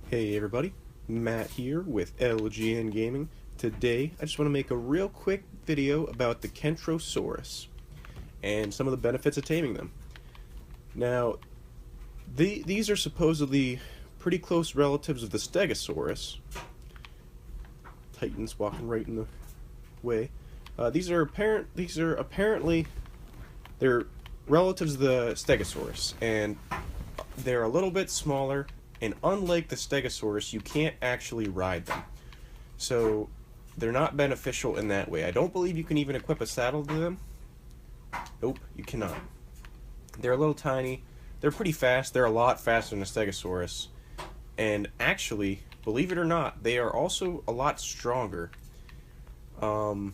Hey everybody, Matt here with LGN Gaming. Today I just want to make a real quick video about the Kentrosaurus and some of the benefits of taming them. Now, these are supposedly pretty close relatives of the Stegosaurus. Titan's walking right in the way. These are apparently they're relatives of the Stegosaurus, and they're a little bit smaller. And unlike the Stegosaurus, you can't actually ride them. So, they're not beneficial in that way. I don't believe you can even equip a saddle to them. Nope, you cannot. They're a little tiny. They're pretty fast. They're a lot faster than the Stegosaurus. And actually, believe it or not, they are also a lot stronger. The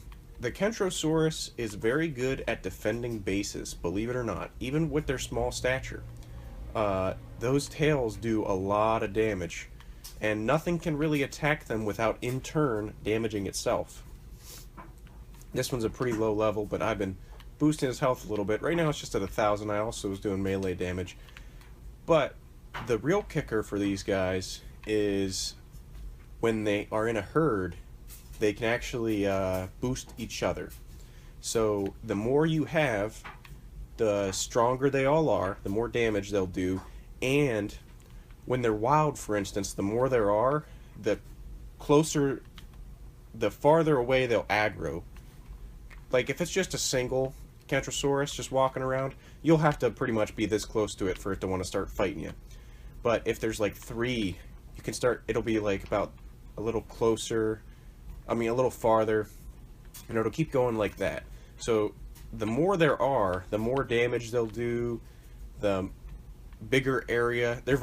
Kentrosaurus is very good at defending bases, believe it or not, even with their small stature. Those tails do a lot of damage, and nothing can really attack them without in turn damaging itself. This one's a pretty low level, but I've been boosting his health a little bit. Right now it's just at 1,000. I also was doing melee damage. But the real kicker for these guys is when they are in a herd, they can actually boost each other. So the more you have, the stronger they all are, the more damage they'll do, and when they're wild, for instance, the more there are, the farther away they'll aggro. Like, if it's just a single Kentrosaurus just walking around, you'll have to pretty much be this close to it for it to want to start fighting you. But if there's like three, you can start, it'll be like about a little closer, a little farther, and it'll keep going like that. So the more there are, the more damage they'll do, the bigger area. They're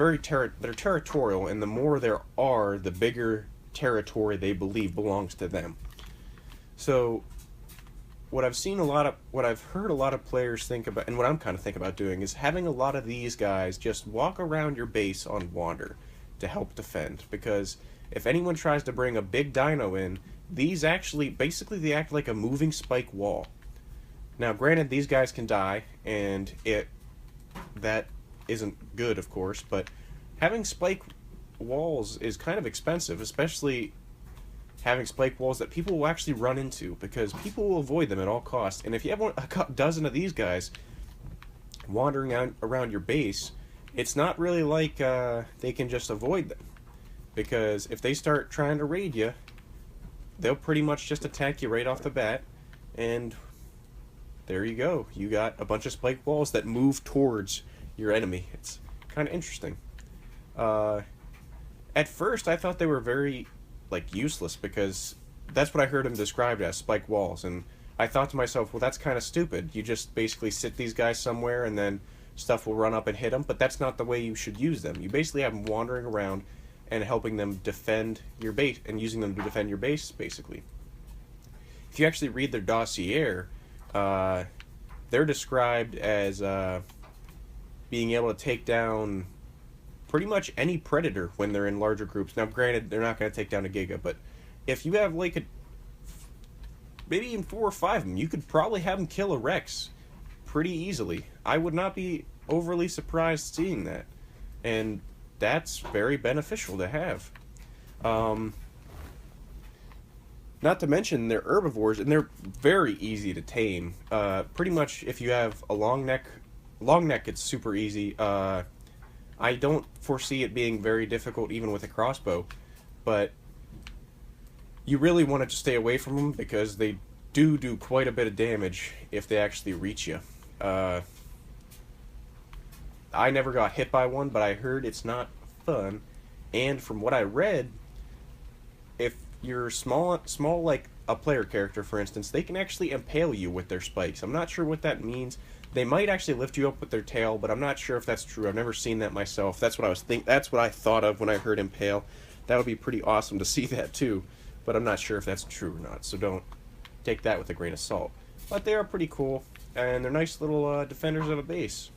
territorial, and the more there are, the bigger territory they believe belongs to them. So what I've heard a lot of players think about, and what I'm kind of thinking about doing, is having a lot of these guys just walk around your base on wander to help defend. Because if anyone tries to bring a big dino in, these actually, basically they act like a moving spike wall. Now, granted, these guys can die, and that isn't good, of course, but having spike walls is kind of expensive, especially having spike walls that people will actually run into, because people will avoid them at all costs. And if you have a dozen of these guys wandering around your base, it's not really like they can just avoid them, because if they start trying to raid you, they'll pretty much just attack you right off the bat, and there you go. You got a bunch of spike walls that move towards your enemy. It's kind of interesting. At first, I thought they were very, useless, because that's what I heard them described as, spike walls. And I thought to myself, well, that's kind of stupid. You just basically sit these guys somewhere, and then stuff will run up and hit them. But that's not the way you should use them. You basically have them wandering around and helping them defend your base, and using them to defend your base, basically. If you actually read their dossier, they're described as being able to take down pretty much any predator when they're in larger groups. Now, granted, they're not going to take down a Giga, but if you have maybe even 4 or 5 of them, you could probably have them kill a Rex pretty easily. I would not be overly surprised seeing that, and that's very beneficial to have. Not to mention, they're herbivores, and they're very easy to tame. Pretty much, if you have a long neck, it's super easy. I don't foresee it being very difficult, even with a crossbow, but you really want to just stay away from them, because they do quite a bit of damage if they actually reach you. I never got hit by one, but I heard it's not fun, and from what I read, if you're small like a player character, for instance, they can actually impale you with their spikes. I'm not sure what that means. They might actually lift you up with their tail, but I'm not sure if that's true. I've never seen that myself. That's what I thought of when I heard impale. That would be pretty awesome to see that too, but I'm not sure if that's true or not, so don't take that with a grain of salt. But they are pretty cool, and they're nice little defenders of a base.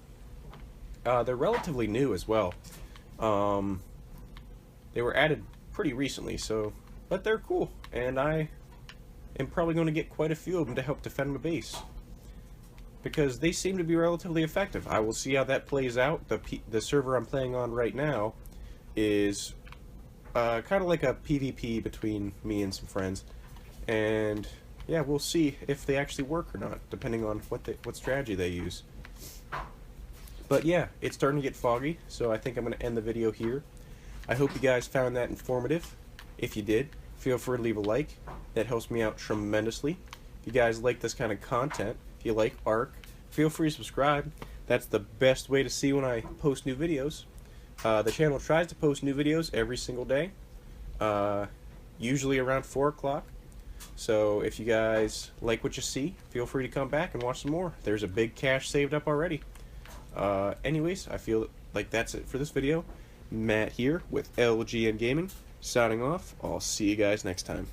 They're relatively new as well. They were added pretty recently, but they're cool, and I am probably going to get quite a few of them to help defend my base, because they seem to be relatively effective. I will see how that plays out. The server I'm playing on right now is kind of like a PvP between me and some friends, and yeah, we'll see if they actually work or not, depending on what strategy they use. But yeah, it's starting to get foggy, so I think I'm going to end the video here. I hope you guys found that informative. If you did, feel free to leave a like. That helps me out tremendously. If you guys like this kind of content, if you like Ark, feel free to subscribe. That's the best way to see when I post new videos. The channel tries to post new videos every single day, usually around 4 o'clock. So if you guys like what you see, feel free to come back and watch some more. There's a big cache saved up already. Anyways, I feel like that's it for this video. Matt here with LGN Gaming, signing off. I'll see you guys next time.